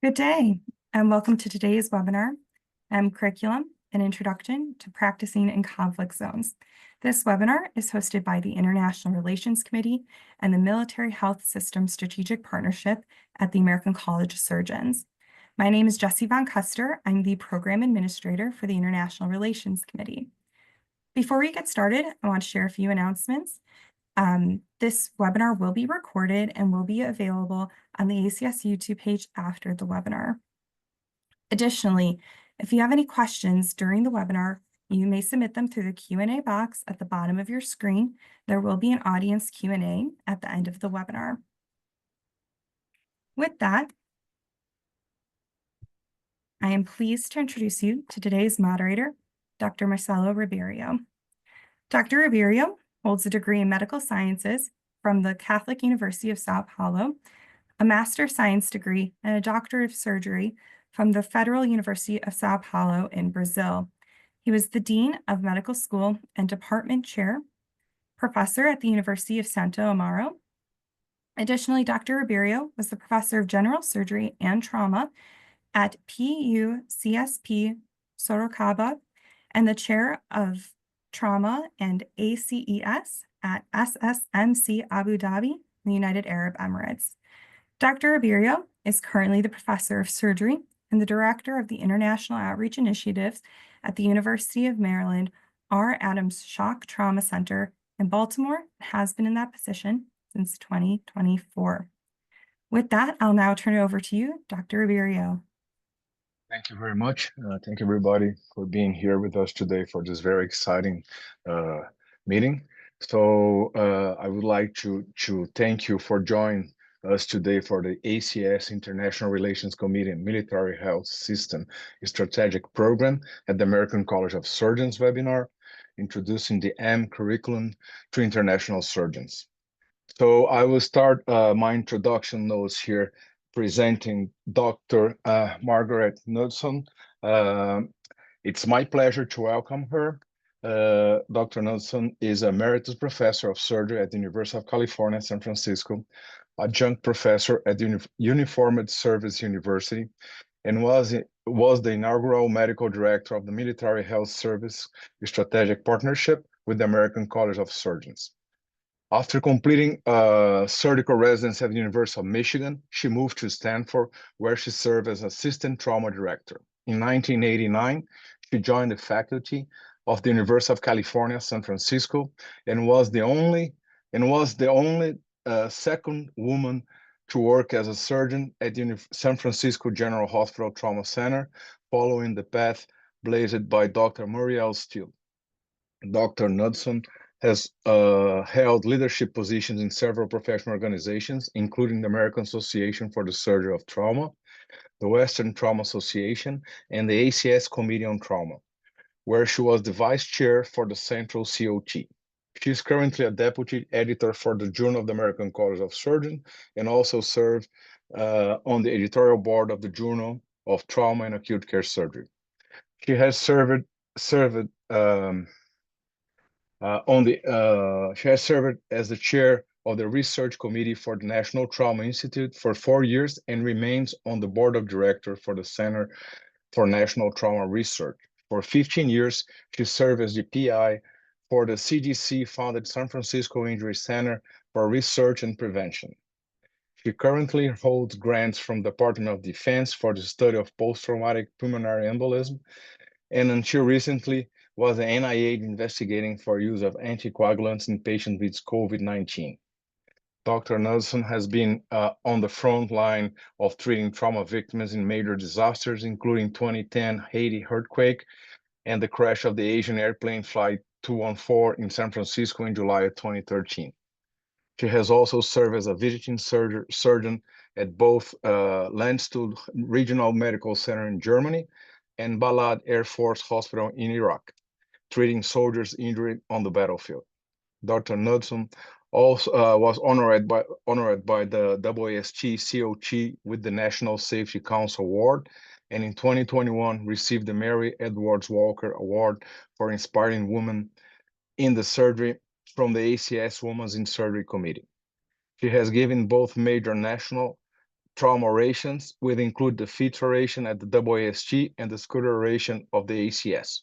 Good day, and welcome to today's webinar, Curriculum, an Introduction to Practicing in Conflict Zones. This webinar is hosted by the International Relations Committee and the Military Health System Strategic Partnership at the American College of Surgeons. My name is Jessie Von Custer. I'm the Program Administrator for the International Relations Committee. Before we get started, I want to share a few announcements. This webinar will be recorded and will be available on the ACS YouTube page after the webinar. Additionally, if you have any questions during the webinar, you may submit them through the Q&A box at the bottom of your screen. There will be an audience Q&A at the end of the webinar. With that, I am pleased to introduce you to today's moderator, Dr. Marcelo Ribeiro. Dr. Ribeiro holds a degree in medical sciences from the Catholic University of Sao Paulo, a Master of Science degree and a Doctor of Surgery from the Federal University of Sao Paulo in Brazil. He was the Dean of Medical School and Department Chair, Professor at the University of Santo Amaro. Additionally, Dr. Ribeiro was the Professor of General Surgery and Trauma at PUCSP Sorocaba and the Chair of Trauma and ACES at SSMC Abu Dhabi, the United Arab Emirates. Dr. Ribeiro is currently the Professor of Surgery and the Director of the International Outreach Initiatives at the University of Maryland R. Adams Shock Trauma Center in Baltimore, and has been in that position since 2024. With that, I'll now turn it over to you, Dr. Ribeiro. Thank you very much. Thank you, everybody, for being here with us today for this very exciting meeting. So I would like to thank you for joining us today for the ACS International Relations Committee and Military Health System Strategic Program at the American College of Surgeons webinar, introducing the Curriculum to International Surgeons. So I will start my introduction notes here presenting Dr. Margaret Knudson. It's my pleasure to welcome her. Dr. Knudson is Emeritus Professor of Surgery at the University of California, San Francisco, Adjunct Professor at the Uniformed Service University, and was the inaugural Medical Director of the Military Health Service Strategic Partnership with the American College of Surgeons. After completing surgical residency at the University of Michigan, she moved to Stanford, where she served as Assistant Trauma Director. In 1989, she joined the faculty of the University of California, San Francisco, and was the only second woman to work as a surgeon at the San Francisco General Hospital Trauma Center, following the path blazed by Dr. Muriel Steele. Dr. Knudson has held leadership positions in several professional organizations, including the American Association for the Surgery of Trauma, the Western Trauma Association, and the ACS Committee on Trauma, where she was the vice chair for the Central COT. She is currently a deputy editor for the Journal of the American College of Surgeons and also serves on the editorial board of the Journal of Trauma and Acute Care Surgery. She has served as the chair of the research committee for the National Trauma Institute for 4 years and remains on the board of directors for the Center for National Trauma Research. For 15 years, she served as the PI for the CDC-funded San Francisco Injury Center for Research and Prevention. She currently holds grants from the Department of Defense for the study of post-traumatic pulmonary embolism, and until recently, was the NIH investigating for use of anticoagulants in patients with COVID-19. Dr. Knudson has been on the front line of treating trauma victims in major disasters, including 2010 Haiti earthquake and the crash of the Asian airplane Flight 214 in San Francisco in July of 2013. She has also served as a visiting surgeon at both Landstuhl Regional Medical Center in Germany and Balad Air Force Hospital in Iraq, treating soldiers injured on the battlefield. Dr. Knudson also was honored by the WAST-COT with the National Safety Council Award, and in 2021 received the Mary Edwards Walker Award for inspiring women in the surgery from the ACS Women's in Surgery Committee. She has given both major national trauma orations, which include the feature oration at the WASG and the scooter oration of the ACS.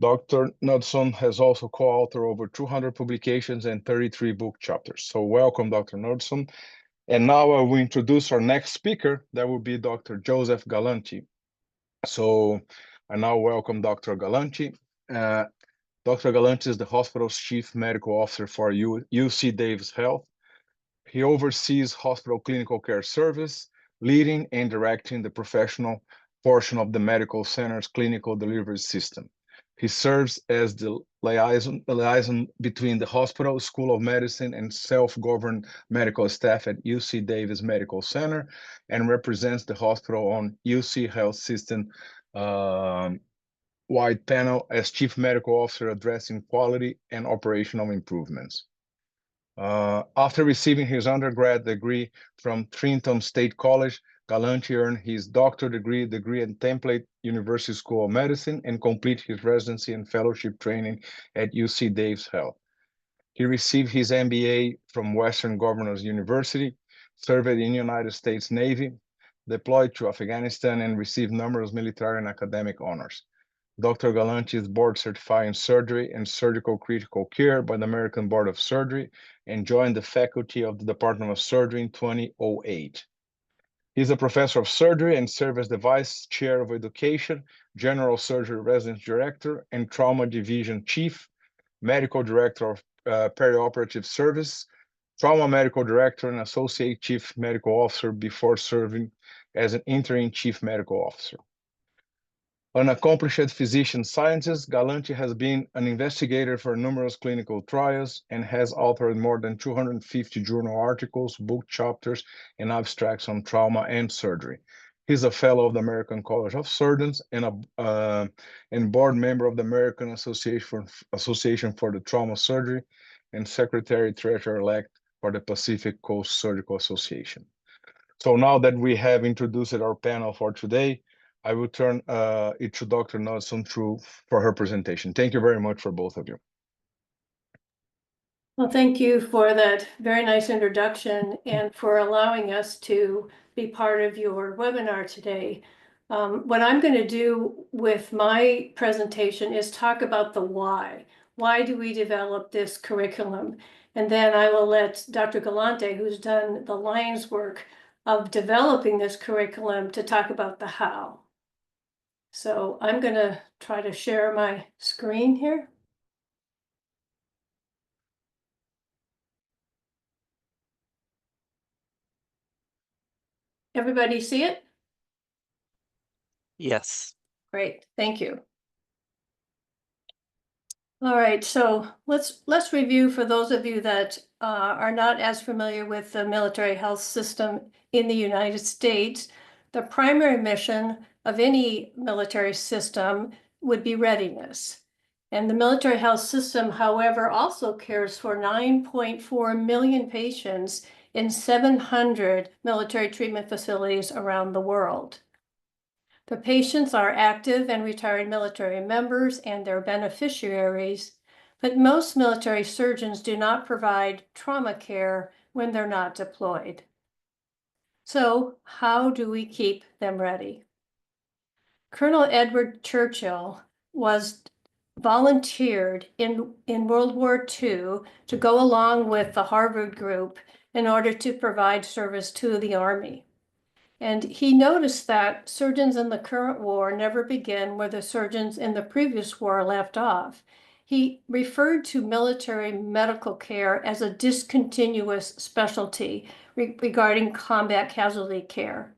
Dr. Knudson has also co-authored over 200 publications and 33 book chapters. So welcome, Dr. Knudson. And now I will introduce our next speaker. That will be Dr. Joseph Galanti. So I now welcome Dr. Galanti. Dr. Galanti is the hospital's chief medical officer for UC Davis Health. He oversees hospital clinical care service, leading and directing the professional portion of the medical center's clinical delivery system. He serves as the liaison between the hospital, School of Medicine, and self-governed medical staff at UC Davis Medical Center, and represents the hospital on UC Health System wide panel as Chief Medical Officer addressing quality and operational improvements. After receiving his undergrad degree from Trenton State College, Galanti earned his doctoral degree at Temple University School of Medicine and completed his residency and fellowship training at UC Davis Health. He received his MBA from Western Governors University, served in the United States Navy, deployed to Afghanistan, and received numerous military and academic honors. Dr. Galanti is board certified in surgery and surgical critical care by the American Board of Surgery and joined the faculty of the Department of Surgery in 2008. He's a professor of surgery and serves as the vice chair of education, general surgery residence director, and trauma division chief, medical director of perioperative service, trauma medical director, and associate chief medical officer before serving as an interim chief medical officer. An accomplished physician scientist, Galanti has been an investigator for numerous clinical trials and has authored more than 250 journal articles, book chapters, and abstracts on trauma and surgery. He's a fellow of the American College of Surgeons and board member of the American Association for the Trauma Surgery and secretary treasurer-elect for the Pacific Coast Surgical Association. So now that we have introduced our panel for today, I will turn it to Dr. Knudson for her presentation. Thank you very much for both of you. Well, thank you for that very nice introduction and for allowing us to be part of your webinar today. What I'm going to do with my presentation is talk about the why. Why do we develop this curriculum? And then I will let Dr. Galante, who's done the lion's work of developing this curriculum, to talk about the how. So I'm going to try to share my screen here. Everybody see it? Yes. Great, thank you. All right, so let's review for those of you that are not as familiar with the military health system in the United States. The primary mission of any military system would be readiness. And the military health system, however, also cares for 9.4 million patients in 700 military treatment facilities around the world. The patients are active and retired military members and their beneficiaries, but most military surgeons do not provide trauma care when they're not deployed. So how do we keep them ready? Colonel Edward Churchill was volunteered in World War II to go along with the Harvard group in order to provide service to the Army. And he noticed that surgeons in the current war never begin where the surgeons in the previous war left off. He referred to military medical care as a discontinuous specialty regarding combat casualty care.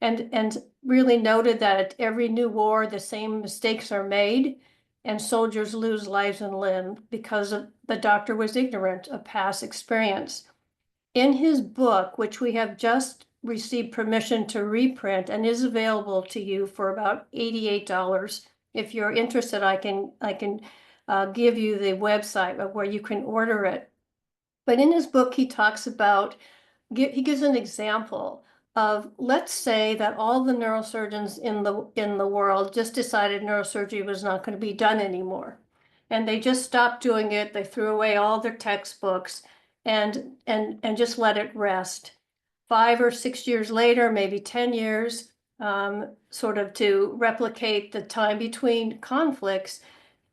And really noted that at every new war, the same mistakes are made and soldiers lose lives and limb because the doctor was ignorant of past experience. In his book, which we have just received permission to reprint and is available to you for about $88. If you're interested, I can give you the website of where you can order it. But in his book, he talks about, he gives an example of, let's say that all the neurosurgeons in the world just decided neurosurgery was not going to be done anymore. And they just stopped doing it. They threw away all their textbooks and just let it rest. 5 or 6 years later, maybe 10 years, sort of to replicate the time between conflicts,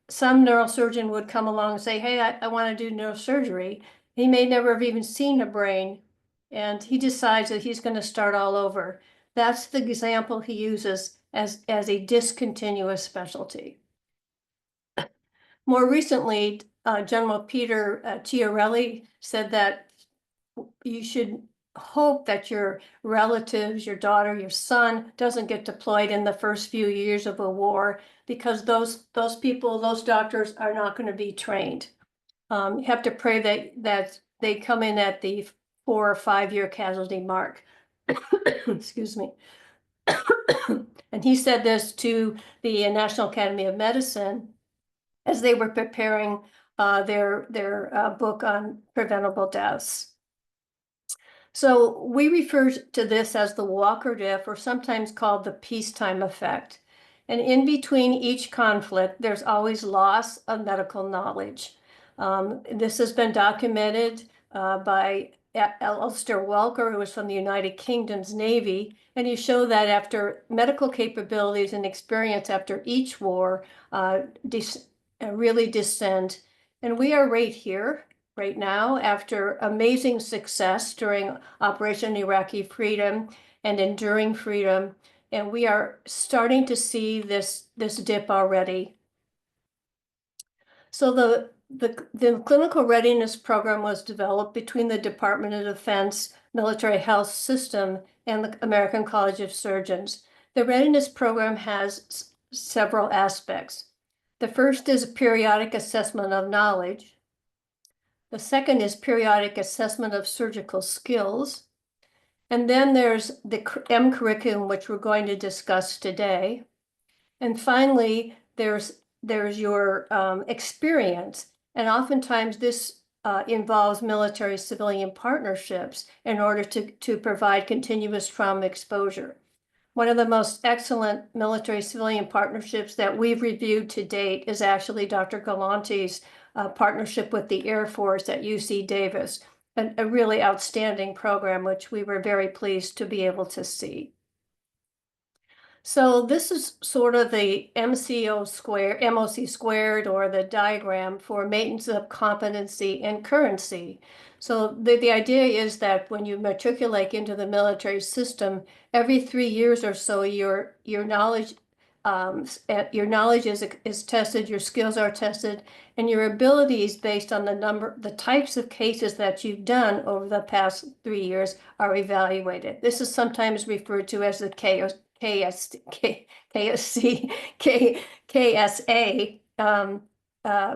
some neurosurgeon would come along and say, hey, I want to do neurosurgery. He may never have even seen a brain, and he decides that he's going to start all over. That's the example he uses as a discontinuous specialty. More recently, General Peter Chiarelli said that you should hope that your relatives, your daughter, your son doesn't get deployed in the first few years of a war, because those people, those doctors are not going to be trained. You have to pray that they come in at the 4 or 5 year casualty mark. Excuse me. And he said this to the National Academy of Medicine as they were preparing their book on preventable deaths. So we refer to this as the Walker diff, or sometimes called the peacetime effect. And in between each conflict, there's always loss of medical knowledge. This has been documented by Alistair Welker, who was from the United Kingdom's Navy, and he showed that after medical capabilities and experience after each war really descend. And we are right here, right now, after amazing success during Operation Iraqi Freedom and Enduring Freedom, and we are starting to see this dip already. So the clinical readiness program was developed between the Department of Defense Military Health System and the American College of Surgeons. The readiness program has several aspects. The first is periodic assessment of knowledge. The second is periodic assessment of surgical skills. And then there's the M curriculum, which we're going to discuss today. And finally, there's your experience. And oftentimes this involves military-civilian partnerships in order to provide continuous trauma exposure. One of the most excellent military-civilian partnerships that we've reviewed to date is actually Dr. Galante's partnership with the Air Force at UC Davis, a really outstanding program, which we were very pleased to be able to see. So this is sort of the MOC squared, or the diagram for maintenance of competency and currency. So the idea is that when you matriculate into the military system, every 3 years or so, your knowledge is tested, your skills are tested, and your abilities based on the types of cases that you've done over the past 3 years are evaluated. This is sometimes referred to as the KSA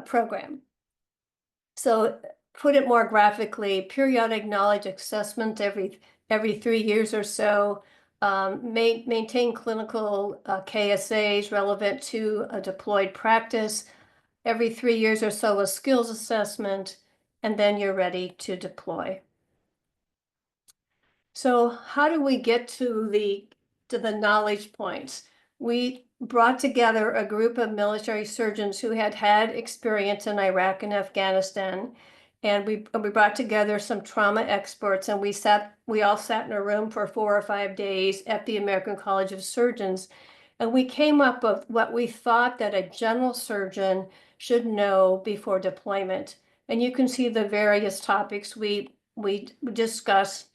program. So put it more graphically, periodic knowledge assessment every 3 years or so, maintain clinical KSAs relevant to a deployed practice, every 3 years or so a skills assessment, and then you're ready to deploy. So how do we get to the knowledge points? We brought together a group of military surgeons who had experience in Iraq and Afghanistan, and we brought together some trauma experts, and we all sat in a room for 4 or 5 days at the American College of Surgeons, and we came up with what we thought that a general surgeon should know before deployment. And you can see the various topics we discussed: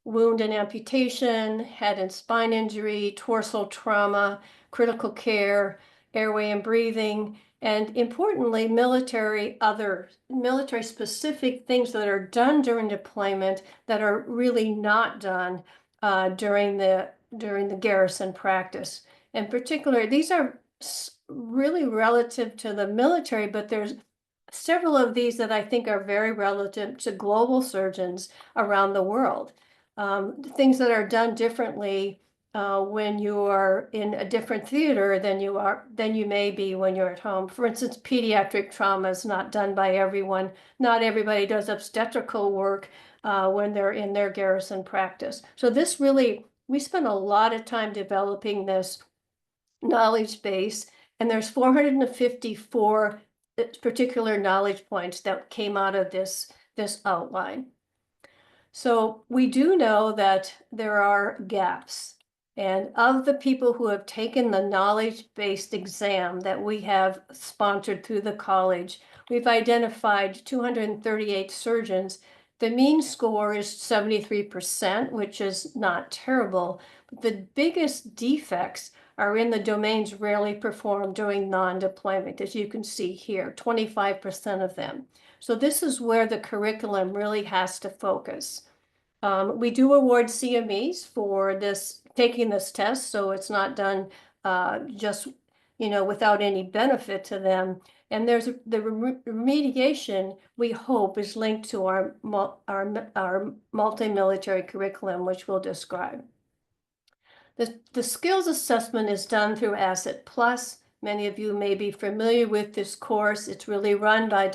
wound and amputation, head and spine injury, torsal trauma, critical care, airway and breathing, and importantly, military specific things that are done during deployment that are really not done during the garrison practice. In particular, these are really relative to the military, but there's several of these that I think are very relative to global surgeons around the world. Things that are done differently when you are in a different theater than you may be when you're at home. For instance, pediatric trauma is not done by everyone. Not everybody does obstetrical work when they're in their garrison practice. So this really, we spent a lot of time developing this knowledge base, and there's 454 particular knowledge points that came out of this outline. So we do know that there are gaps. And of the people who have taken the knowledge-based exam that we have sponsored through the college, we've identified 238 surgeons. The mean score is 73%, which is not terrible. But the biggest defects are in the domains rarely performed during non-deployment, as you can see here, 25% of them. So this is where the curriculum really has to focus. We do award CMEs for this, taking this test, so it's not done just, without any benefit to them. And there's the remediation, we hope, is linked to our multi-military curriculum, which we'll describe. The skills assessment is done through Asset Plus. Many of you may be familiar with this course. It's really run by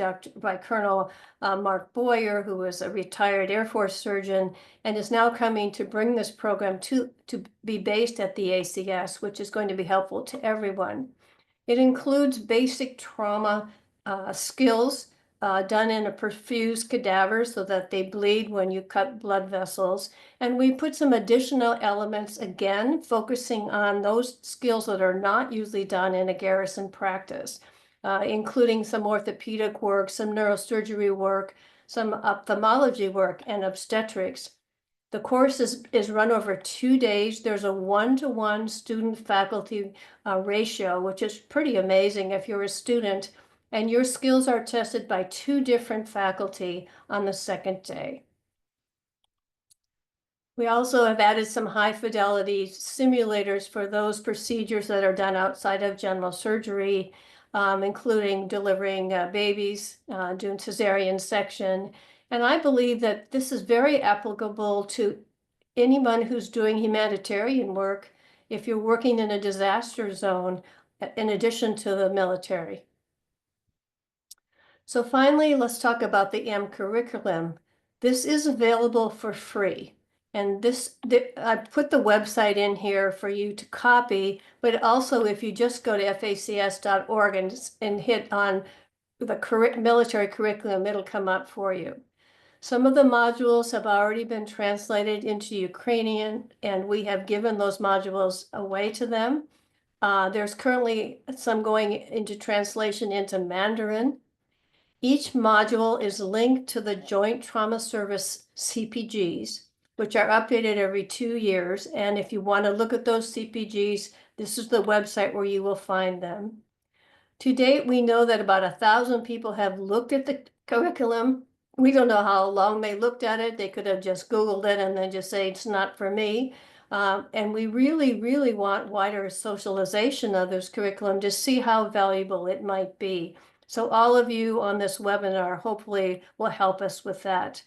Colonel Mark Boyer, who is a retired Air Force surgeon and is now coming to bring this program to be based at the ACS, which is going to be helpful to everyone. It includes basic trauma skills done in a perfused cadaver so that they bleed when you cut blood vessels. And we put some additional elements, again, focusing on those skills that are not usually done in a garrison practice, including some orthopedic work, some neurosurgery work, some ophthalmology work, and obstetrics. The course is run over 2 days. There's a 1-to-1 student-faculty ratio, which is pretty amazing if you're a student, and your skills are tested by 2 different faculty on the second day. We also have added some high-fidelity simulators for those procedures that are done outside of general surgery, including delivering babies, doing cesarean section. And I believe that this is very applicable to anyone who's doing humanitarian work if you're working in a disaster zone, in addition to the military. So finally, let's talk about the M curriculum. This is available for free. And I put the website in here for you to copy, but also if you just go to facs.org and hit on the military curriculum, it'll come up for you. Some of the modules have already been translated into Ukrainian, and we have given those modules away to them. There's currently some going into translation into Mandarin. Each module is linked to the Joint Trauma Service CPGs, which are updated every 2 years. And if you want to look at those CPGs, this is the website where you will find them. To date, we know that about 1,000 people have looked at the curriculum. We don't know how long they looked at it. They could have just Googled it and then just say, it's not for me. And we really, really want wider socialization of this curriculum to see how valuable it might be. So all of you on this webinar hopefully will help us with that.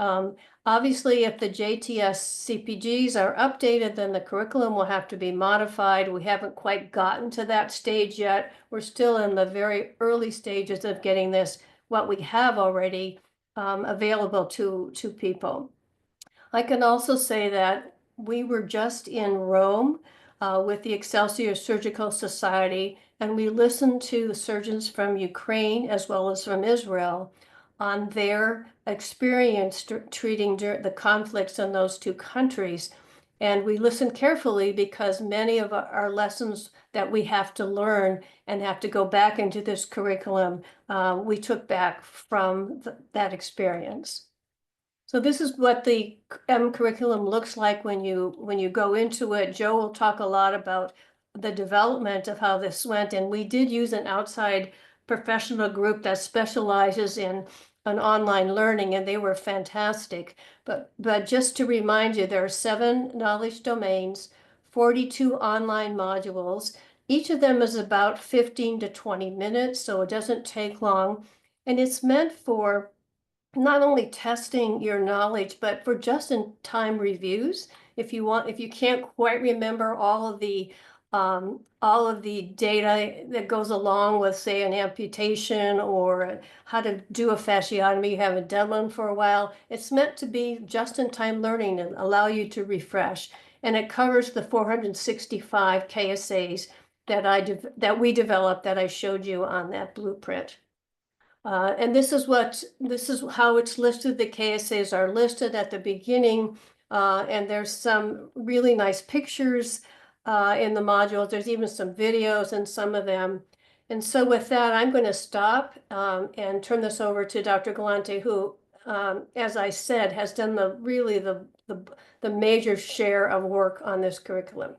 Obviously, if the JTS CPGs are updated, then the curriculum will have to be modified. We haven't quite gotten to that stage yet. We're still in the very early stages of getting this, what we have already, available to people. I can also say that we were just in Rome with the Excelsior Surgical Society, and we listened to surgeons from Ukraine as well as from Israel on their experience treating the conflicts in those 2 countries. And we listened carefully because many of our lessons that we have to learn and have to go back into this curriculum, we took back from that experience. So this is what the M curriculum looks like when you go into it. Joe will talk a lot about the development of how this went, and we did use an outside professional group that specializes in an online learning, and they were fantastic. But just to remind you, there are 7 knowledge domains, 42 online modules. Each of them is about 15 to 20 minutes, so it doesn't take long. And it's meant for not only testing your knowledge, but for just-in-time reviews. If you can't quite remember all of the data that goes along with, say, an amputation or how to do a fasciotomy, you haven't done one for a while, it's meant to be just-in-time learning and allow you to refresh. And it covers the 465 KSAs that we developed that I showed you on that blueprint. And this is how it's listed. The KSAs are listed at the beginning, and there's some really nice pictures in the modules. There's even some videos in some of them. And so with that, I'm going to stop and turn this over to Dr. Galante, who, as I said, has done the major share of work on this curriculum.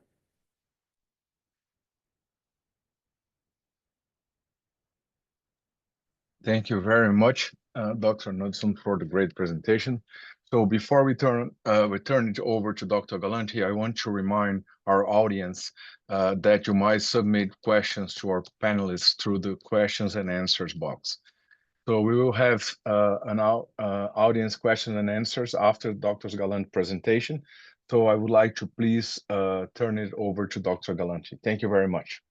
Thank you very much, Dr. Knudsen, for the great presentation. So before we turn it over to Dr. Galante, I want to remind our audience that you might submit questions to our panelists through the questions and answers box. So we will have an audience questions and answers after Dr. Galante's presentation. So I would like to please turn it over to Dr. Galante. Thank you very much.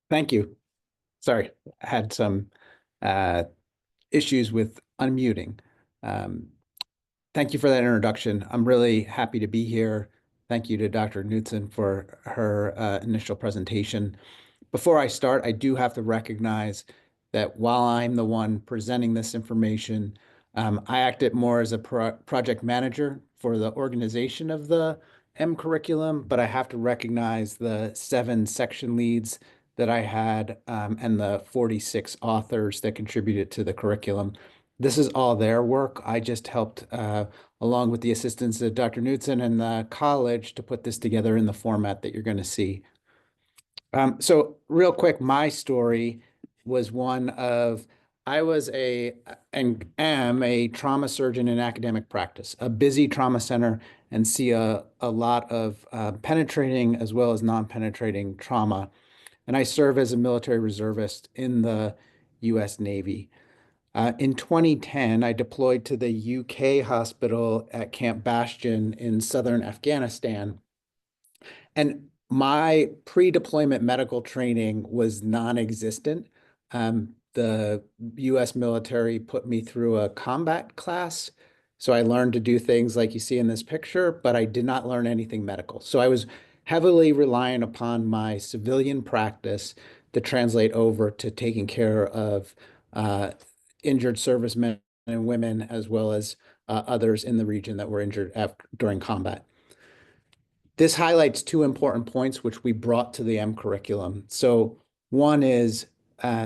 Thank you. Sorry, I had some issues with unmuting. Thank you for that introduction. I'm really happy to be here. Thank you to Dr. Knudsen for her initial presentation. Before I start, I do have to recognize that while I'm the one presenting this information, I acted more as a project manager for the organization of the M curriculum, but I have to recognize the 7 section leads that I had and the 46 authors that contributed to the curriculum. This is all their work. I just helped, along with the assistance of Dr. Knudsen and the college, to put this together in the format that you're going to see. So real quick, my story was one of, I was and am a trauma surgeon in academic practice, a busy trauma center, and see a lot of penetrating as well as non-penetrating trauma. And I serve as a military reservist in the U.S. Navy. In 2010, I deployed to the UK hospital at Camp Bastion in southern Afghanistan. And my pre-deployment medical training was non-existent. The US military put me through a combat class. So I learned to do things like you see in this picture, but I did not learn anything medical. So I was heavily reliant upon my civilian practice to translate over to taking care of injured servicemen and women, as well as others in the region that were injured during combat. This highlights 2 important points which we brought to the M curriculum. So one is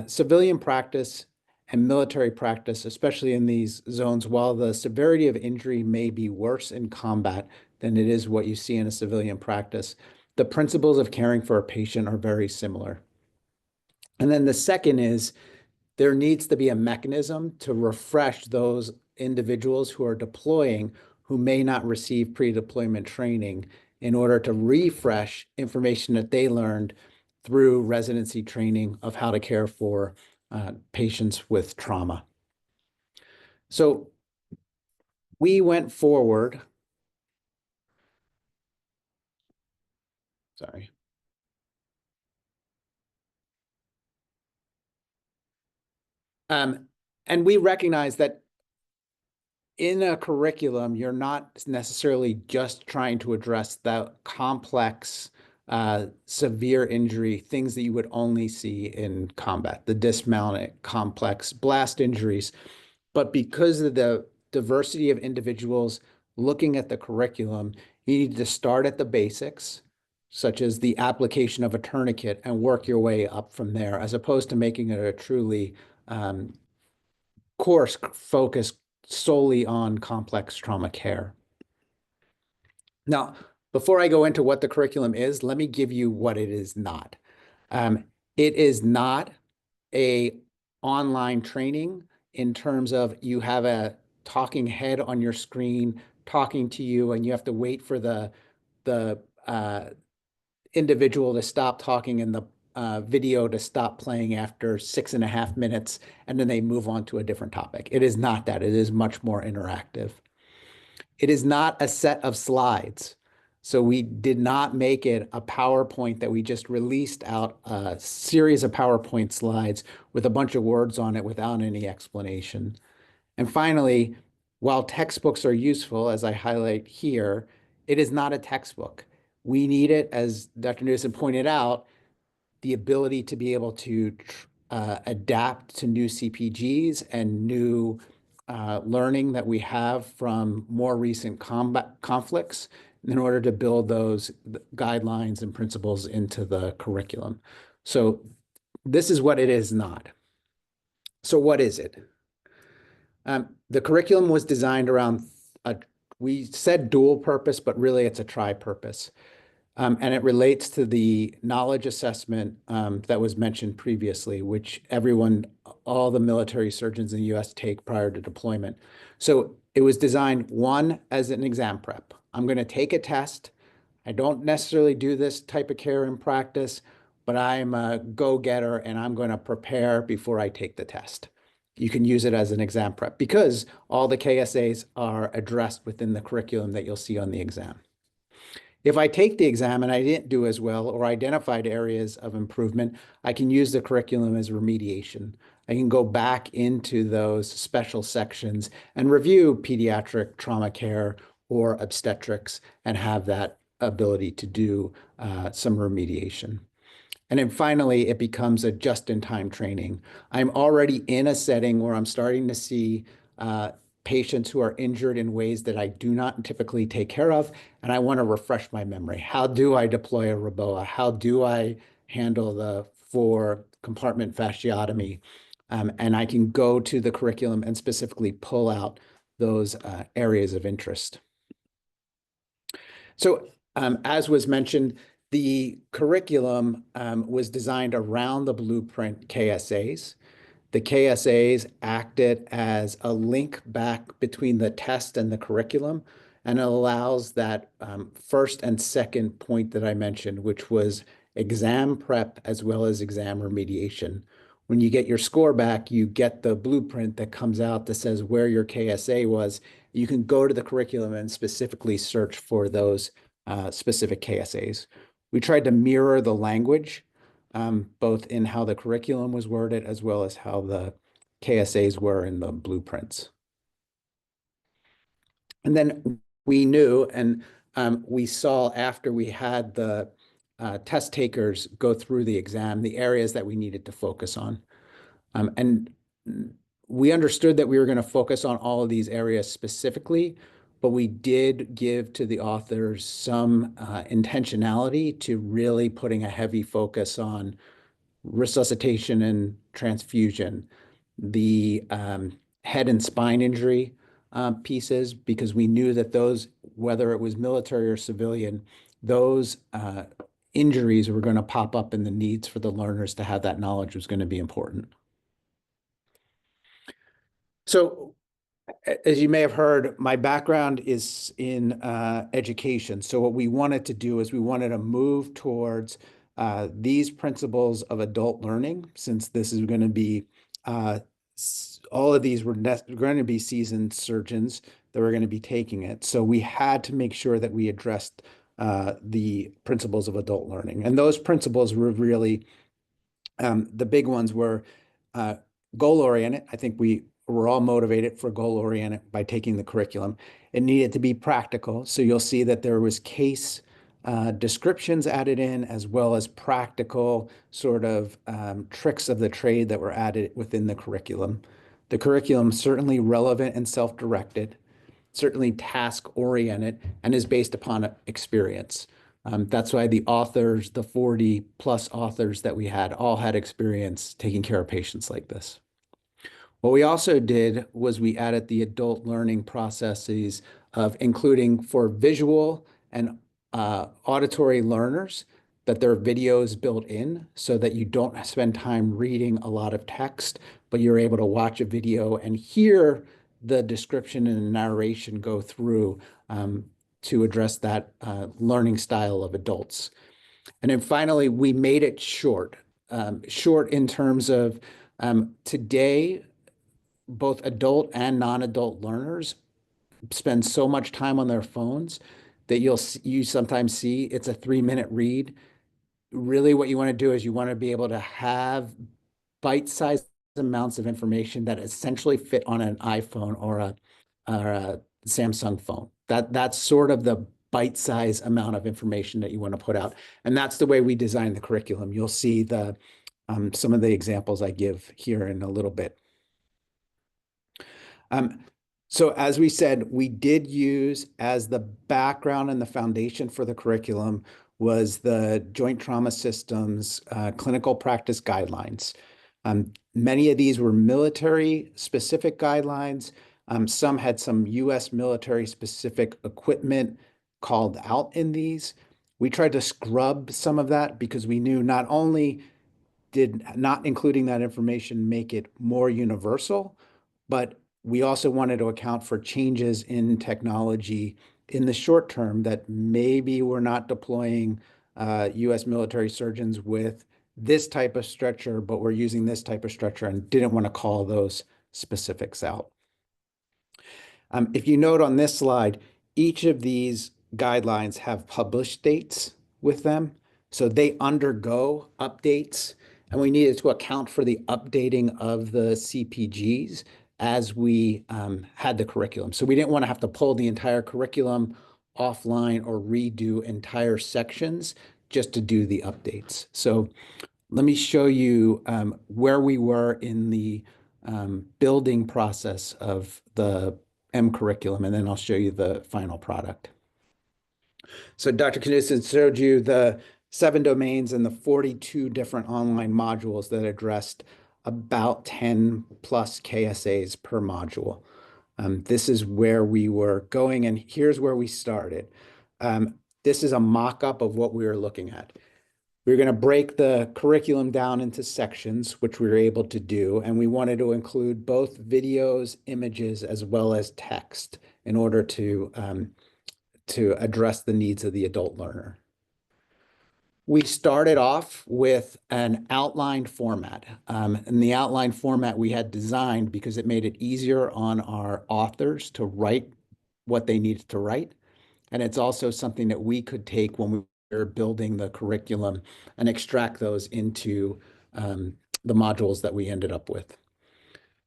civilian practice and military practice, especially in these zones, while the severity of injury may be worse in combat than it is what you see in a civilian practice, the principles of caring for a patient are very similar. And then the second is there needs to be a mechanism to refresh those individuals who are deploying who may not receive pre-deployment training in order to refresh information that they learned through residency training of how to care for patients with trauma. So we went forward. Sorry. And we recognize that in a curriculum, you're not necessarily just trying to address the complex, severe injury, things that you would only see in combat, the dismounted, complex blast injuries. But because of the diversity of individuals looking at the curriculum, you need to start at the basics, such as the application of a tourniquet, and work your way up from there, as opposed to making it a truly course focused solely on complex trauma care. Now, before I go into what the curriculum is, let me give you what it is not. It is not a online training in terms of you have a talking head on your screen talking to you, and you have to wait for the individual to stop talking and the video to stop playing after 6.5 minutes, and then they move on to a different topic. It is not that. It is much more interactive. It is not a set of slides. So we did not make it a PowerPoint that we just released out a series of PowerPoint slides with a bunch of words on it without any explanation. And finally, while textbooks are useful, as I highlight here, it is not a textbook. We need it, as Dr. Newsom pointed out, the ability to be able to adapt to new CPGs and new learning that we have from more recent conflicts in order to build those guidelines and principles into the curriculum. So this is what it is not. So what is it? The curriculum was designed around, we said dual purpose, but really it's a tri-purpose. And it relates to the knowledge assessment that was mentioned previously, which all the military surgeons in the US take prior to deployment. So it was designed, one, as an exam prep. I'm going to take a test. I don't necessarily do this type of care in practice, but I'm a go-getter and I'm going to prepare before I take the test. You can use it as an exam prep because all the KSAs are addressed within the curriculum that you'll see on the exam. If I take the exam and I didn't do as well or identified areas of improvement, I can use the curriculum as remediation. I can go back into those special sections and review pediatric trauma care or obstetrics and have that ability to do some remediation. And then finally, it becomes a just-in-time training. I'm already in a setting where I'm starting to see patients who are injured in ways that I do not typically take care of, and I want to refresh my memory. How do I deploy a REBOA? How do I handle the four-compartment fasciotomy? And I can go to the curriculum and specifically pull out those areas of interest. So as was mentioned, the curriculum was designed around the Blueprint KSAs. The KSAs acted as a link back between the test and the curriculum, and it allows that first and second point that I mentioned, which was exam prep as well as exam remediation. When you get your score back, you get the blueprint that comes out that says where your KSA was. You can go to the curriculum and specifically search for those specific KSAs. We tried to mirror the language, both in how the curriculum was worded as well as how the KSAs were in the blueprints. And then we knew, and we saw after we had the test takers go through the exam, the areas that we needed to focus on. And we understood that we were going to focus on all of these areas specifically, but we did give to the authors some intentionality to really putting a heavy focus on resuscitation and transfusion, the head and spine injury pieces, because we knew that those, whether it was military or civilian, those injuries were going to pop up, and the needs for the learners to have that knowledge was going to be important. So as you may have heard, my background is in education. So what we wanted to do is we wanted to move towards these principles of adult learning, since this is going to be, all of these were going to be seasoned surgeons that were going to be taking it. So we had to make sure that we addressed the principles of adult learning. And those principles were really, the big ones were goal-oriented. I think we were all motivated for goal-oriented by taking the curriculum. It needed to be practical. So you'll see that there was case descriptions added in, as well as practical sort of tricks of the trade that were added within the curriculum. The curriculum certainly relevant and self-directed, certainly task-oriented, and is based upon experience. That's why the authors, the 40 plus authors that we had, all had experience taking care of patients like this. What we also did was we added the adult learning processes of including for visual and auditory learners, that there are videos built in so that you don't spend time reading a lot of text, but you're able to watch a video and hear the description and the narration go through to address that learning style of adults. And then finally, we made it short, short in terms of today, both adult and non-adult learners spend so much time on their phones that you sometimes see. It's a 3-minute read. Really what you want to do is you want to be able to have bite-sized amounts of information that essentially fit on an iPhone or a Samsung phone. That's sort of the bite-size amount of information that you want to put out. And that's the way we design the curriculum. You'll see some of the examples I give here in a little bit. So as we said, we did use as the background and the foundation for the curriculum was the Joint Trauma Systems clinical practice guidelines. Many of these were military specific guidelines. Some had some US military specific equipment called out in these. We tried to scrub some of that because we knew not only did not including that information make it more universal, but we also wanted to account for changes in technology in the short term that maybe we're not deploying US military surgeons with this type of stretcher, but we're using this type of stretcher and didn't want to call those specifics out. If you note on this slide, each of these guidelines have published dates with them. So they undergo updates, and we needed to account for the updating of the CPGs as we had the curriculum. So we didn't want to have to pull the entire curriculum offline or redo entire sections just to do the updates. So let me show you where we were in the building process of the M curriculum, and then I'll show you the final product. So Dr. Knudsen showed you the 7 domains and the 42 different online modules that addressed about 10 plus KSAs per module. This is where we were going, and here's where we started. This is a mock-up of what we were looking at. We were going to break the curriculum down into sections, which we were able to do, and we wanted to include both videos, images, as well as text in order to address the needs of the adult learner. We started off with an outline format. And the outline format we had designed because it made it easier on our authors to write what they needed to write. And it's also something that we could take when we were building the curriculum and extract those into the modules that we ended up with.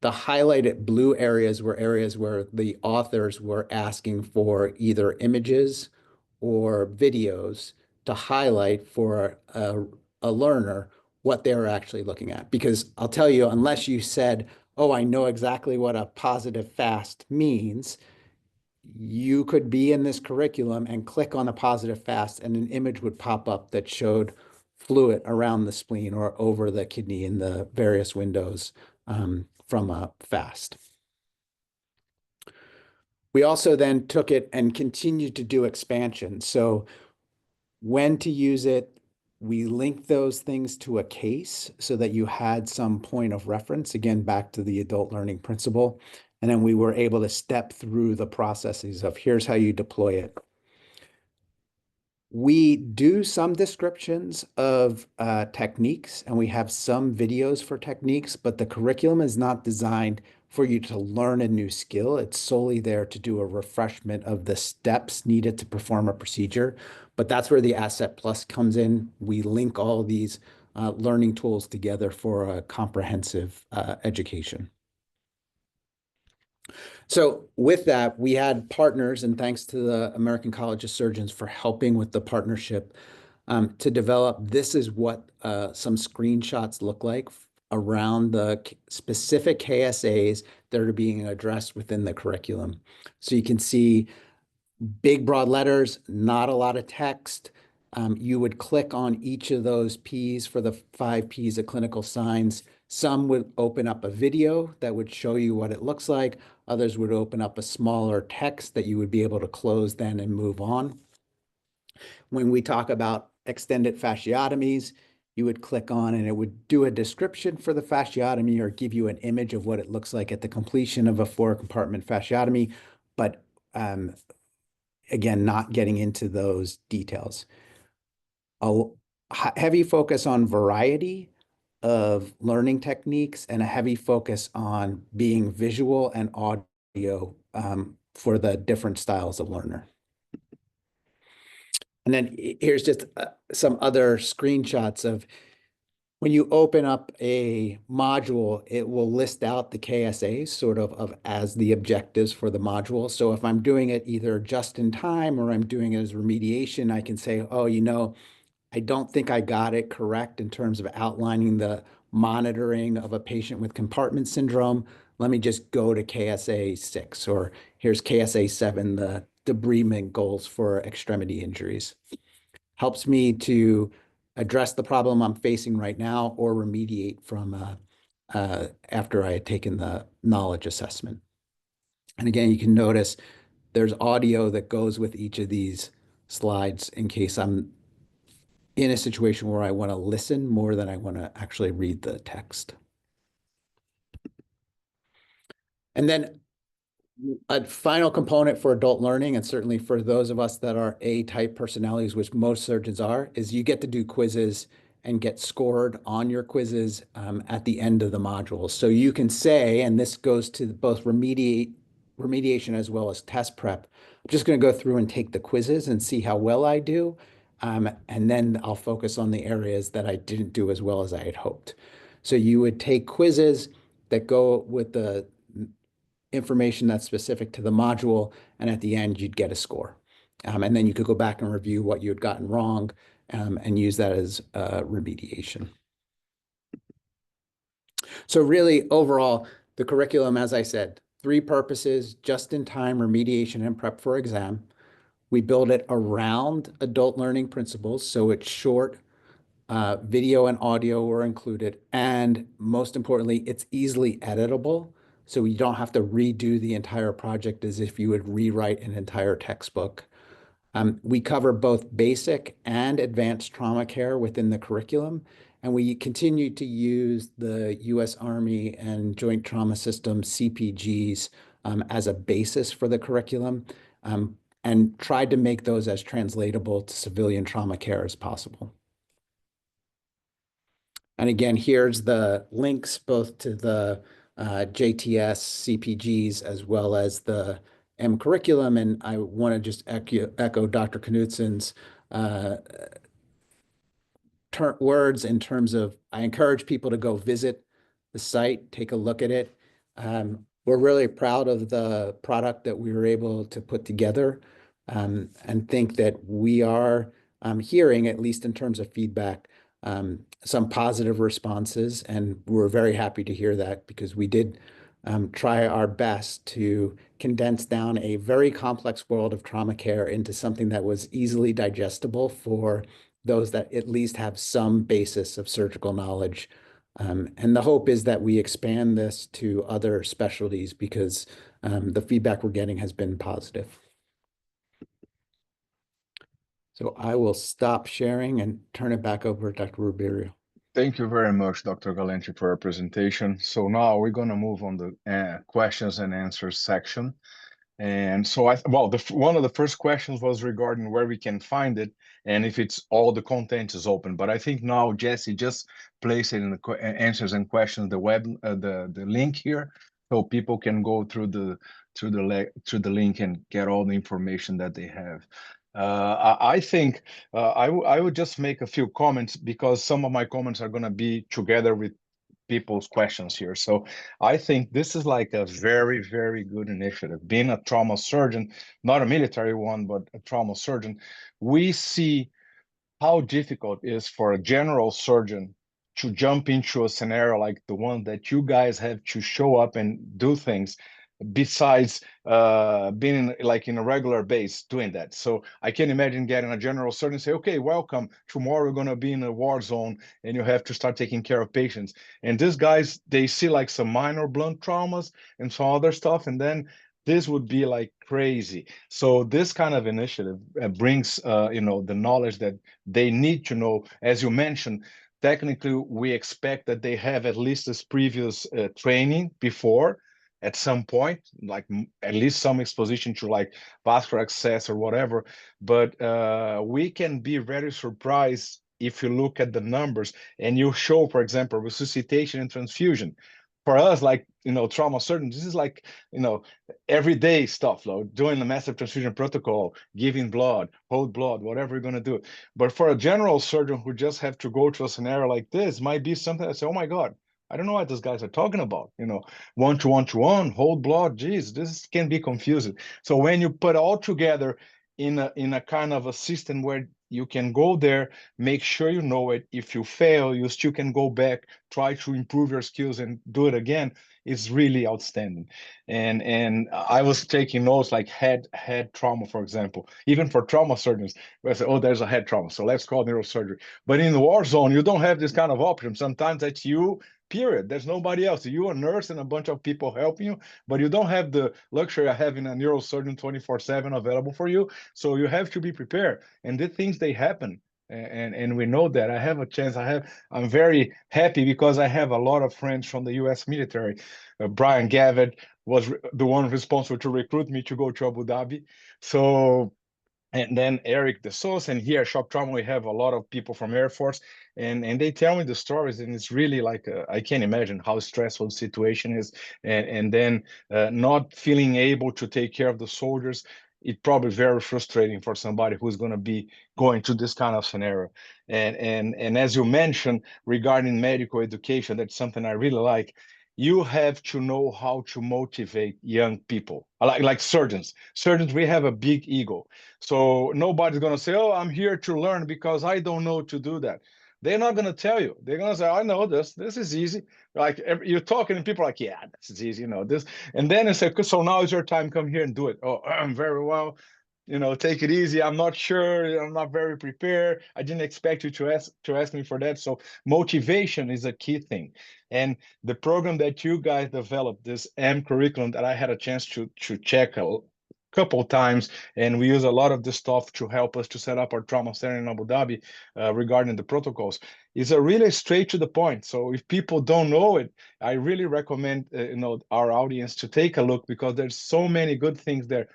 The highlighted blue areas were areas where the authors were asking for either images or videos to highlight for a learner what they're actually looking at. Because I'll tell you, unless you said, oh, I know exactly what a positive fast means, you could be in this curriculum and click on a positive fast and an image would pop up that showed fluid around the spleen or over the kidney in the various windows from a fast. We also then took it and continued to do expansion. So when to use it, we linked those things to a case so that you had some point of reference, again, back to the adult learning principle. And then we were able to step through the processes of here's how you deploy it. We do some descriptions of techniques, and we have some videos for techniques, but the curriculum is not designed for you to learn a new skill. It's solely there to do a refreshment of the steps needed to perform a procedure. But that's where the Asset Plus comes in. We link all these learning tools together for a comprehensive education. So with that, we had partners, and thanks to the American College of Surgeons for helping with the partnership to develop. This is what some screenshots look like around the specific KSAs that are being addressed within the curriculum. So you can see big, broad letters, not a lot of text. You would click on each of those Ps for the 5 Ps of clinical signs. Some would open up a video that would show you what it looks like. Others would open up a smaller text that you would be able to close then and move on. When we talk about extended fasciotomies, you would click on and it would do a description for the fasciotomy or give you an image of what it looks like at the completion of a 4-compartment fasciotomy, but again, not getting into those details. A heavy focus on variety of learning techniques and a heavy focus on being visual and audio for the different styles of learner. And then here's just some other screenshots of when you open up a module, it will list out the KSAs sort of as the objectives for the module. So if I'm doing it either just in time or I'm doing it as remediation, I can say, oh, I don't think I got it correct in terms of outlining the monitoring of a patient with compartment syndrome. Let me just go to KSA 6, or here's KSA 7, the debridement goals for extremity injuries. Helps me to address the problem I'm facing right now or remediate from after I had taken the knowledge assessment. And again, you can notice there's audio that goes with each of these slides in case I'm in a situation where I want to listen more than I want to actually read the text. And then a final component for adult learning, and certainly for those of us that are A-type personalities, which most surgeons are, is you get to do quizzes and get scored on your quizzes at the end of the module. So you can say, and this goes to both remediation as well as test prep, I'm just going to go through and take the quizzes and see how well I do. And then I'll focus on the areas that I didn't do as well as I had hoped. So you would take quizzes that go with the information that's specific to the module, and at the end you'd get a score. And then you could go back and review what you had gotten wrong and use that as remediation. So really, overall, the curriculum, as I said, 3 purposes: just-in-time remediation and prep for exam. We build it around adult learning principles, so it's short, video and audio were included, and most importantly, it's easily editable. So you don't have to redo the entire project as if you would rewrite an entire textbook. We cover both basic and advanced trauma care within the curriculum, and we continue to use the U.S. Army and Joint Trauma System CPGs as a basis for the curriculum, and tried to make those as translatable to civilian trauma care as possible. And again, here's the links both to the JTS CPGs as well as the M curriculum. And I want to just echo Dr. Knudsen's words in terms of, I encourage people to go visit the site, take a look at it. We're really proud of the product that we were able to put together, and think that we are hearing, at least in terms of feedback, some positive responses, and we're very happy to hear that, because we did try our best to condense down a very complex world of trauma care into something that was easily digestible for those that at least have some basis of surgical knowledge. And the hope is that we expand this to other specialties, because the feedback we're getting has been positive. So I will stop sharing and turn it back over to Dr. Rubirio. Thank you very much, Dr. Galenti, for your presentation. So now we're going to move on the questions and answers section. And so, one of the first questions was regarding where we can find it and if it's all the content is open. But I think now Jesse just placed it in the answers and questions, the web, the link here, so people can go through the link and get all the information that they have. I think I would just make a few comments, because some of my comments are going to be together with people's questions here. So I think this is like a very, very good initiative. Being a trauma surgeon, not a military one, but a trauma surgeon, we see how difficult it is for a general surgeon to jump into a scenario like the one that you guys have to show up and do things, besides being like in a regular base doing that. So I can imagine getting a general surgeon and say, okay, welcome, tomorrow we're going to be in a war zone and you have to start taking care of patients. And these guys, they see like some minor blunt traumas and some other stuff, and then this would be like crazy. So this kind of initiative brings the knowledge that they need to know. As you mentioned, technically we expect that they have at least this previous training before, at some point, like at least some exposition to like vascular access or whatever. But we can be very surprised if you look at the numbers and you show, for example, resuscitation and transfusion. for us, like, trauma surgeons, this is like, everyday stuff, like doing the massive transfusion protocol, giving blood, hold blood, whatever you're going to do. But for a general surgeon who just have to go to a scenario like this, might be something that say, oh my God, I don't know what these guys are talking about. 1-to-1-to-1, hold blood, geez, this can be confusing. So when you put all together in a kind of a system where you can go there, make sure you know it. If you fail, you still can go back, try to improve your skills and do it again. It's really outstanding. And I was taking notes like head trauma, for example, even for trauma surgeons. I say, oh, there's a head trauma, so let's call neurosurgery. But in the war zone, you don't have this kind of option. Sometimes that's you, period. There's nobody else. You, a nurse, and a bunch of people helping you, but you don't have the luxury of having a neurosurgeon 24/7 available for you. So you have to be prepared. And the things they happen. And we know that. I have a chance. I'm very happy because I have a lot of friends from the U.S. military. Brian Gavitt was the one responsible to recruit me to go to Abu Dhabi. So, and then Eric De Souza, and here at Shock Trauma, we have a lot of people from Air Force, and they tell me the stories, and it's really like, I can't imagine how stressful the situation is, and then not feeling able to take care of the soldiers. It's probably very frustrating for somebody who's going to be going to this kind of scenario. And as you mentioned regarding medical education, that's something I really like. You have to know how to motivate young people, like surgeons. Surgeons, we have a big ego. So nobody's going to say, oh, I'm here to learn because I don't know to do that. They're not going to tell you. They're going to say, I know this. This is easy. Like you're talking and people are like, yeah, this is easy, this. And then it's like, so now is your time. Come here and do it. Oh, very well. Take it easy. I'm not sure. I'm not very prepared. I didn't expect you to ask me for that. So motivation is a key thing. And the program that you guys developed, this M curriculum that I had a chance to check a couple of times, and we use a lot of this stuff to help us to set up our trauma center in Abu Dhabi regarding the protocols, is a really straight to the point. So if people don't know it, I really recommend our audience to take a look, because there's so many good things there.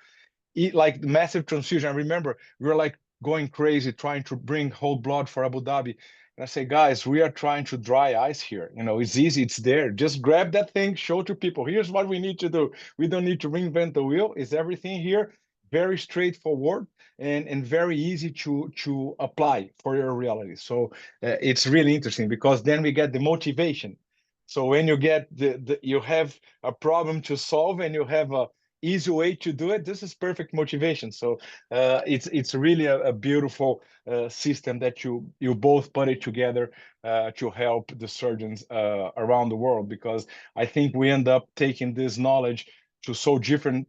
Like massive transfusion. I remember we were like going crazy trying to bring whole blood for Abu Dhabi. And I say, guys, we are trying to dry ice here. It's easy. It's there. Just grab that thing, show to people. Here's what we need to do. We don't need to reinvent the wheel. Is everything here? Very straightforward and very easy to apply for your reality. So it's really interesting, because then we get the motivation. So when you get you have a problem to solve and you have a easy way to do it, this is perfect motivation. So it's really a beautiful system that you both put it together to help the surgeons around the world, because I think we end up taking this knowledge to so different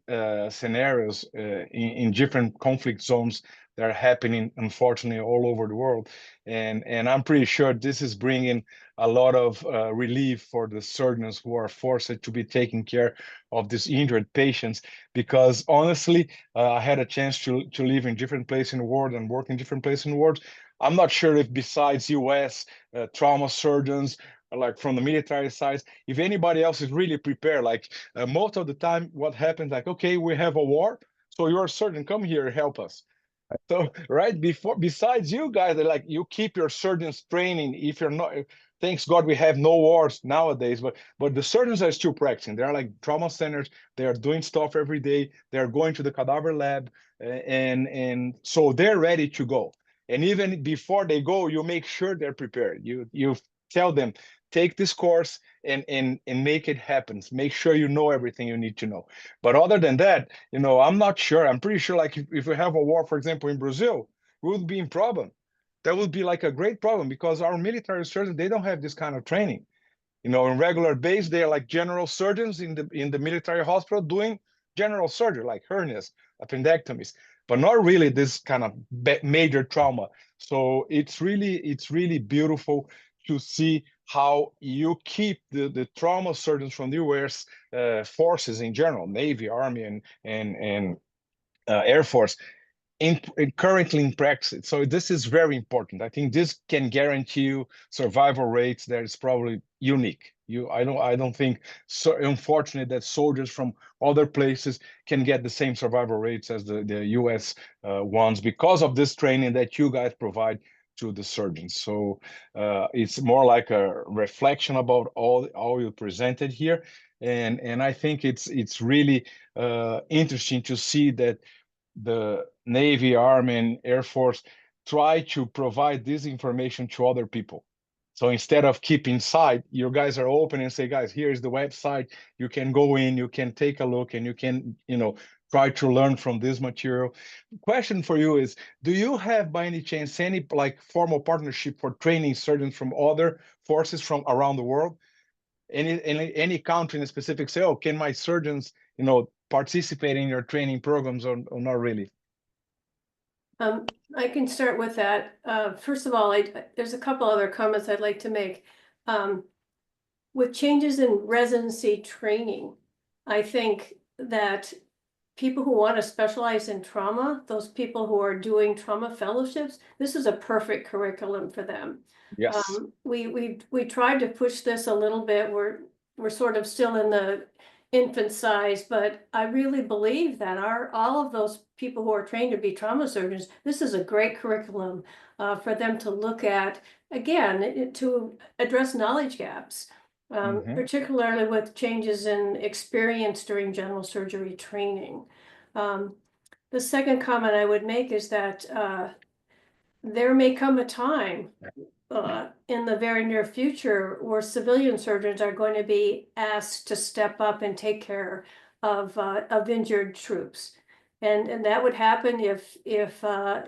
scenarios in different conflict zones that are happening, unfortunately, all over the world. And I'm pretty sure this is bringing a lot of relief for the surgeons who are forced to be taking care of these injured patients. Because honestly, I had a chance to live in different places in the world and work in different places in the world. I'm not sure if besides US trauma surgeons, like from the military side, if anybody else is really prepared. Like most of the time, what happens, like, okay, we have a war, so you're a surgeon, come here, help us. So right besides you guys, like, you keep your surgeons training. If you're not, thanks God we have no wars nowadays, but the surgeons are still practicing. They're like trauma centers. They are doing stuff every day. They're going to the cadaver lab, and so they're ready to go. And even before they go, you make sure they're prepared. You tell them, take this course and make it happen. Make sure you know everything you need to know. But other than that, I'm not sure. I'm pretty sure, like, if we have a war, for example, in Brazil, we would be in problem. That would be like a great problem, because our military surgeons, they don't have this kind of training. In regular base, they're like general surgeons in the military hospital doing general surgery, like hernias, appendectomies, but not really this kind of major trauma. So it's really beautiful to see how you keep the trauma surgeons from the U.S. Forces in general, Navy, Army, and Air Force, currently in practice. So this is very important. I think this can guarantee you survival rates that is probably unique. I don't think, so unfortunately, that soldiers from other places can get the same survival rates as the US ones, because of this training that you guys provide to the surgeons. So it's more like a reflection about all you presented here, and I think it's really interesting to see that the Navy, Army, and Air Force try to provide this information to other people. So instead of keep inside, you guys are open and say, guys, here's the website. You can go in, you can take a look, and you can, try to learn from this material. Question for you is, do you have by any chance any like formal partnership for training surgeons from other forces from around the world? Any country in a specific say, oh, can my surgeons, participate in your training programs or not really? I can start with that. First of all, there's a couple other comments I'd like to make. With changes in residency training, I think that people who want to specialize in trauma, those people who are doing trauma fellowships, this is a perfect curriculum for them. Yes. We tried to push this a little bit. We're sort of still in the infant size, but I really believe that all of those people who are trained to be trauma surgeons, this is a great curriculum for them to look at, again, to address knowledge gaps, particularly with changes in experience during general surgery training. The second comment I would make is that there may come a time in the very near future where civilian surgeons are going to be asked to step up and take care of injured troops. And that would happen if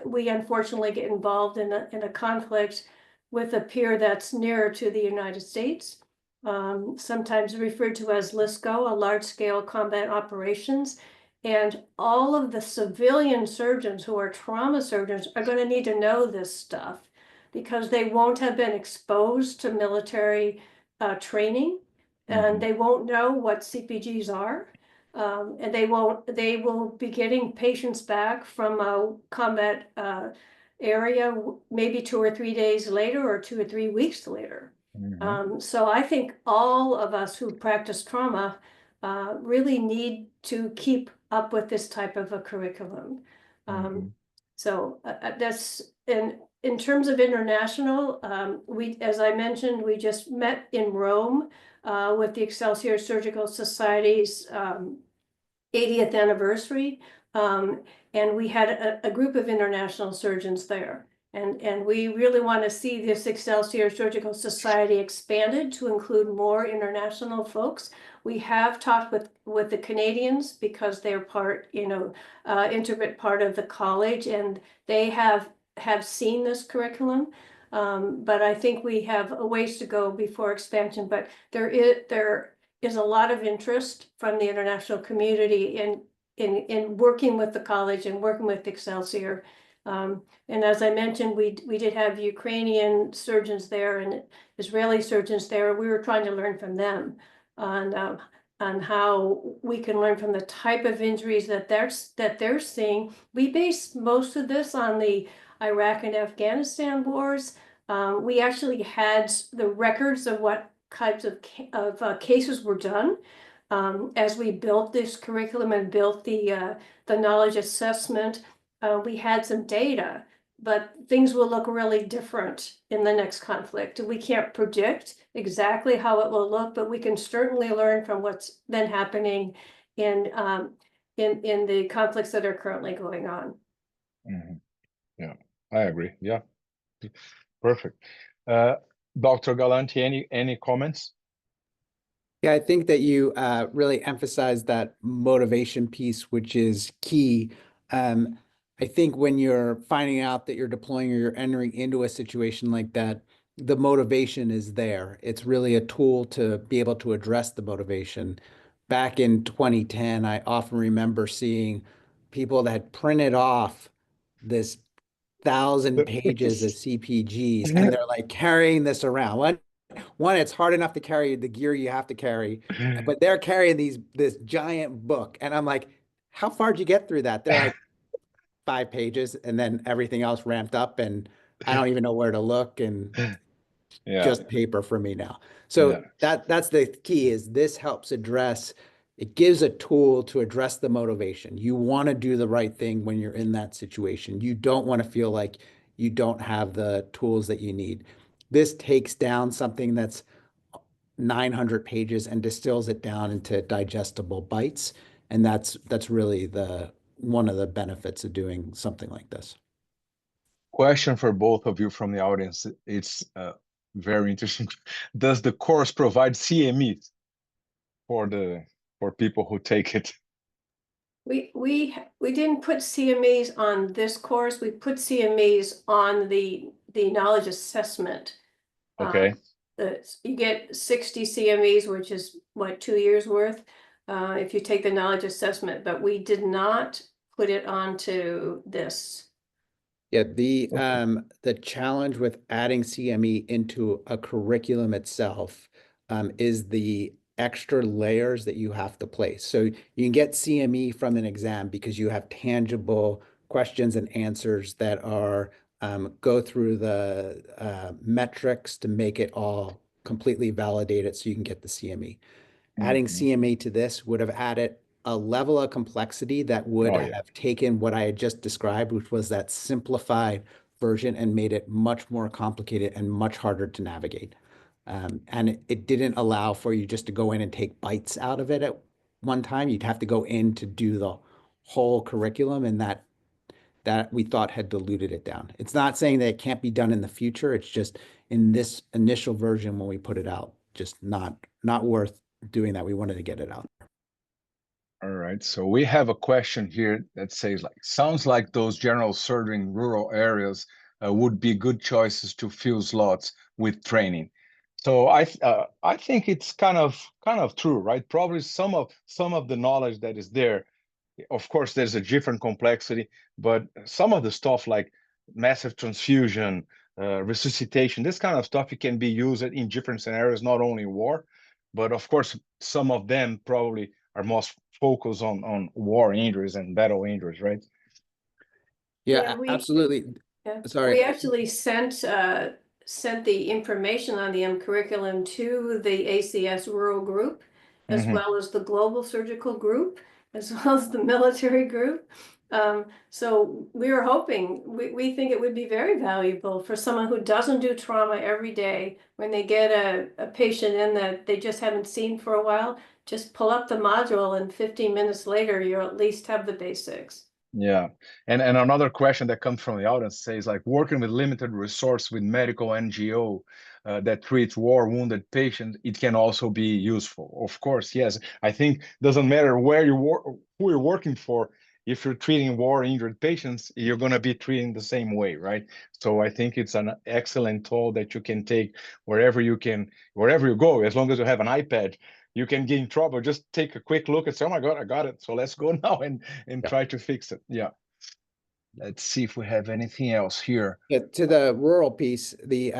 we unfortunately get involved in a conflict with a peer that's nearer to the United States, sometimes referred to as LSCO, a large-scale combat operations. And all of the civilian surgeons who are trauma surgeons are going to need to know this stuff, because they won't have been exposed to military training, and they won't know what CPGs are, and they will be getting patients back from a combat area maybe 2 or 3 days later or 2 or 3 weeks later. So I think all of us who practice trauma really need to keep up with this type of a curriculum. So that's, in terms of international, as I mentioned, we just met in Rome with the Excelsior Surgical Society's 80th anniversary, and we had a group of international surgeons there. And we really want to see this Excelsior Surgical Society expanded to include more international folks. We have talked with the Canadians because they're part, integral part of the college, and they have seen this curriculum. But I think we have a ways to go before expansion. But there is a lot of interest from the international community in working with the college and working with Excelsior. And as I mentioned, we did have Ukrainian surgeons there and Israeli surgeons there. We were trying to learn from them on how we can learn from the type of injuries that they're seeing. We based most of this on the Iraq and Afghanistan wars. We actually had the records of what types of cases were done as we built this curriculum and built the knowledge assessment. We had some data, but things will look really different in the next conflict. We can't predict exactly how it will look, but we can certainly learn from what's been happening in the conflicts that are currently going on. Yeah, I agree. Yeah, perfect. Dr. Galanti, any comments? Yeah, I think that you really emphasized that motivation piece, which is key. I think when you're finding out that you're deploying or you're entering into a situation like that, the motivation is there. It's really a tool to be able to address the motivation. Back in 2010, I often remember seeing people that printed off this 1,000 pages of CPGs, and they're like carrying this around. One, it's hard enough to carry the gear you have to carry, but they're carrying this giant book. And I'm like, how far did you get through that? They're like, 5 pages, and then everything else ramped up, and I don't even know where to look, and just paper for me now. So that's the key, is this helps address, it gives a tool to address the motivation. You want to do the right thing when you're in that situation. You don't want to feel like you don't have the tools that you need. This takes down something that's 900 pages and distills it down into digestible bites. And that's really one of the benefits of doing something like this. Question for both of you from the audience. It's very interesting. Does the course provide CMEs for people who take it? We didn't put CMEs on this course. We put CMEs on the knowledge assessment. Okay. You get 60 CMEs, which is what, 2 years worth, if you take the knowledge assessment, but we did not put it onto this. Yeah, the challenge with adding CME into a curriculum itself is the extra layers that you have to place. So you can get CME from an exam because you have tangible questions and answers that are go through the metrics to make it all completely validated so you can get the CME. Adding CME to this would have added a level of complexity that would have taken what I had just described, which was that simplified version, and made it much more complicated and much harder to navigate. And it didn't allow for you just to go in and take bites out of it at one time. You'd have to go in to do the whole curriculum, and that we thought had diluted it down. It's not saying that it can't be done in the future. It's just in this initial version when we put it out, just not worth doing that. We wanted to get it out. All right, so we have a question here that says, like, sounds like those general surgery in rural areas would be good choices to fill slots with training. So I think it's kind of true, right? Probably some of the knowledge that is there. Of course, there's a different complexity, but some of the stuff like massive transfusion, resuscitation, this kind of stuff, it can be used in different scenarios, not only war, but of course, some of them probably are most focused on war injuries and battle injuries, right? Yeah, absolutely. Sorry. We actually sent the information on the curriculum to the ACS rural group, as well as the global surgical group, as well as the military group. So we were hoping, we think it would be very valuable for someone who doesn't do trauma every day. When they get a patient in that they just haven't seen for a while, just pull up the module and 15 minutes later, you'll at least have the basics. Yeah, and another question that comes from the audience says, like, working with limited resource with medical NGO that treats war wounded patients, it can also be useful. Of course, yes. I think doesn't matter where you work, who you're working for. If you're treating war injured patients, you're going to be treating the same way, right? So I think it's an excellent tool that you can take wherever you go, as long as you have an iPad. You can get in trouble, just take a quick look and say, oh my God, I got it. So let's go now and try to fix it. Yeah. Let's see if we have anything else here. Yeah, to the rural piece, the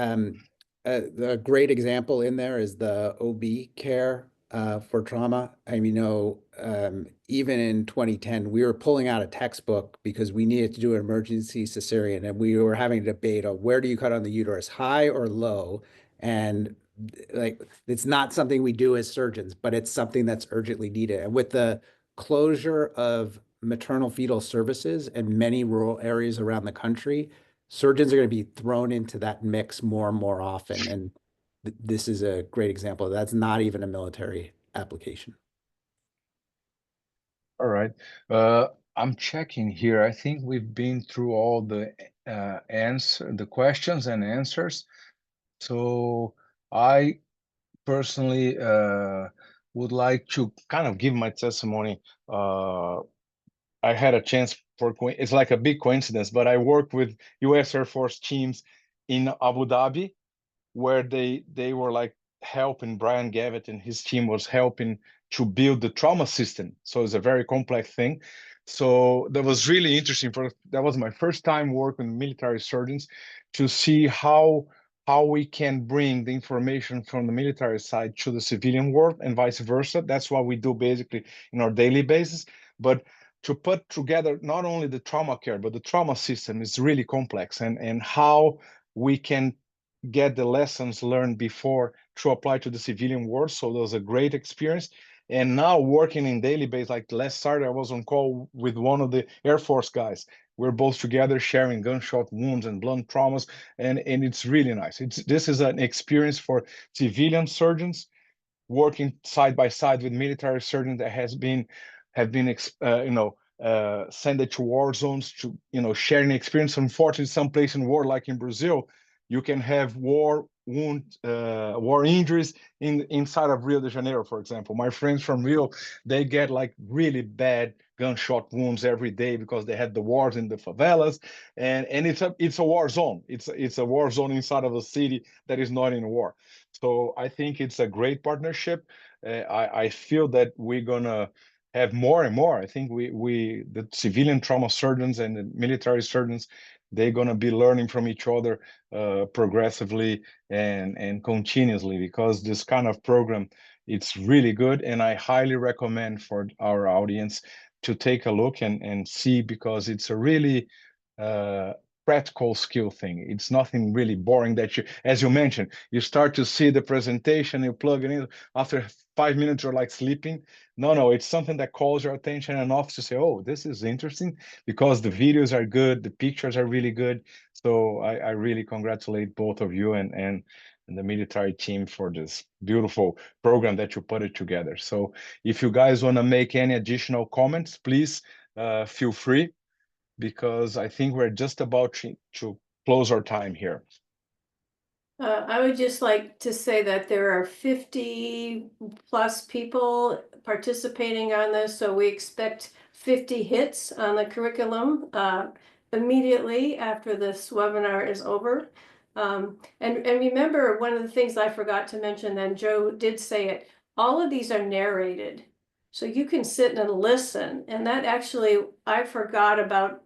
great example in there is the OB care for trauma. I mean, even in 2010, we were pulling out a textbook because we needed to do an emergency cesarean, and we were having a debate of where do you cut on the uterus, high or low? And like, it's not something we do as surgeons, but it's something that's urgently needed. And with the closure of maternal fetal services in many rural areas around the country, surgeons are going to be thrown into that mix more and more often. And this is a great example. That's not even a military application. All right. I'm checking here. I think we've been through all the the questions and answers. So I personally would like to kind of give my testimony. I had a chance it's like a big coincidence, but I worked with U.S. Air Force teams in Abu Dhabi, where they were like helping Brian Gavitt and his team was helping to build the trauma system. So it's a very complex thing. So that was really interesting. That was my first time working with military surgeons to see how we can bring the information from the military side to the civilian world and vice versa. That's what we do basically in our daily basis. But to put together not only the trauma care, but the trauma system is really complex, and how we can get the lessons learned before to apply to the civilian world. So that was a great experience. And now working in daily basis, like last Saturday, I was on call with one of the Air Force guys, we're both together sharing gunshot wounds and blunt traumas, and it's really nice. This is an experience for civilian surgeons working side by side with military surgeons that have been sent to war zones to sharing experience. Unfortunately, some place in war, like in Brazil, you can have war injuries inside of Rio de Janeiro, for example. My friends from Rio, they get like really bad gunshot wounds every day because they had the wars in the favelas, and it's a war zone. It's a war zone inside of a city that is not in war. So I think it's a great partnership. I feel that we're gonna have more and more. I think the civilian trauma surgeons and the military surgeons, they're gonna be learning from each other progressively and continuously, because this kind of program, it's really good, and I highly recommend for our audience to take a look and see, because it's a really practical skill thing. It's nothing really boring that you, as you mentioned, you start to see the presentation, you plug it in, after 5 minutes you're like sleeping. No, it's something that calls your attention enough to say, oh, this is interesting, because the videos are good, the pictures are really good. So I really congratulate both of you and the military team for this beautiful program that you put it together. So if you guys want to make any additional comments, please feel free, because I think we're just about to close our time here. I would just like to say that there are 50 plus people participating on this, so we expect 50 hits on the curriculum immediately after this webinar is over. And remember, one of the things I forgot to mention, and Joe did say it, all of these are narrated. So you can sit and listen, and that actually, I forgot about,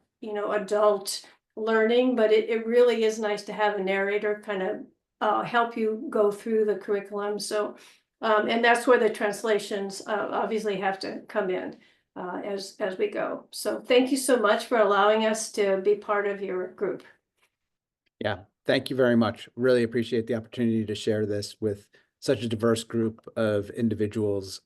adult learning, but it really is nice to have a narrator kind of help you go through the curriculum. So, and that's where the translations obviously have to come in as we go. So thank you so much for allowing us to be part of your group. Yeah, thank you very much. Really appreciate the opportunity to share this with such a diverse group of individuals.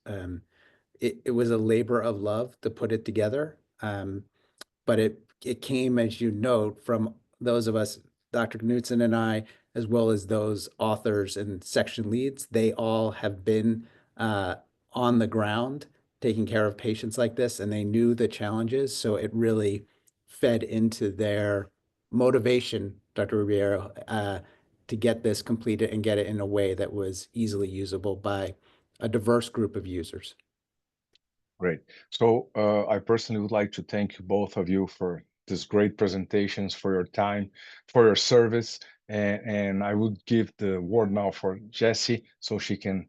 It was a labor of love to put it together, but it came, as you note, from those of us, Dr. Knudsen and I, as well as those authors and section leads. They all have been on the ground taking care of patients like this, and they knew the challenges, so it really fed into their motivation, Dr. Ribeiro, to get this completed and get it in a way that was easily usable by a diverse group of users. Great. So I personally would like to thank both of you for these great presentations, for your time, for your service, and I would give the word now for Jessie, so she can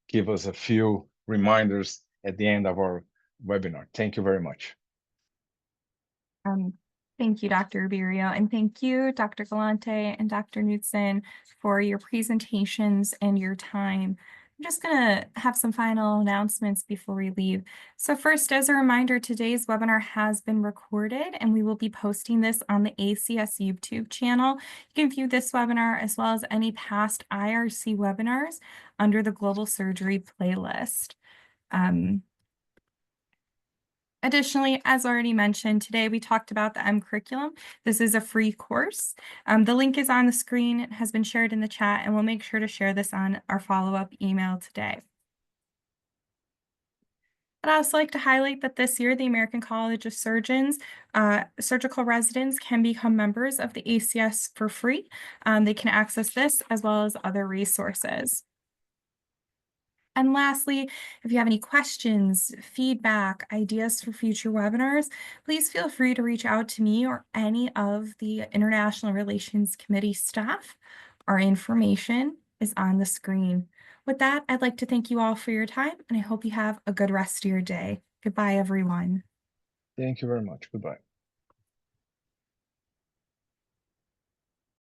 give us a few reminders at the end of our webinar. Thank you very much. Thank you, Dr. Ribeiro, and thank you, Dr. Galante and Dr. Knudsen, for your presentations and your time. I'm just going to have some final announcements before we leave. So first, as a reminder, today's webinar has been recorded, and we will be posting this on the ACS YouTube channel. You can view this webinar as well as any past IRC webinars under the Global Surgery playlist. Additionally, as already mentioned, today we talked about the M curriculum. This is a free course. The link is on the screen. It has been shared in the chat, and we'll make sure to share this on our follow-up email today. I'd also like to highlight that this year, the American College of Surgeons surgical residents can become members of the ACS for free. They can access this as well as other resources. And lastly, if you have any questions, feedback, ideas for future webinars, please feel free to reach out to me or any of the International Relations Committee staff. Our information is on the screen. With that, I'd like to thank you all for your time, and I hope you have a good rest of your day. Goodbye, everyone. Thank you very much. Goodbye.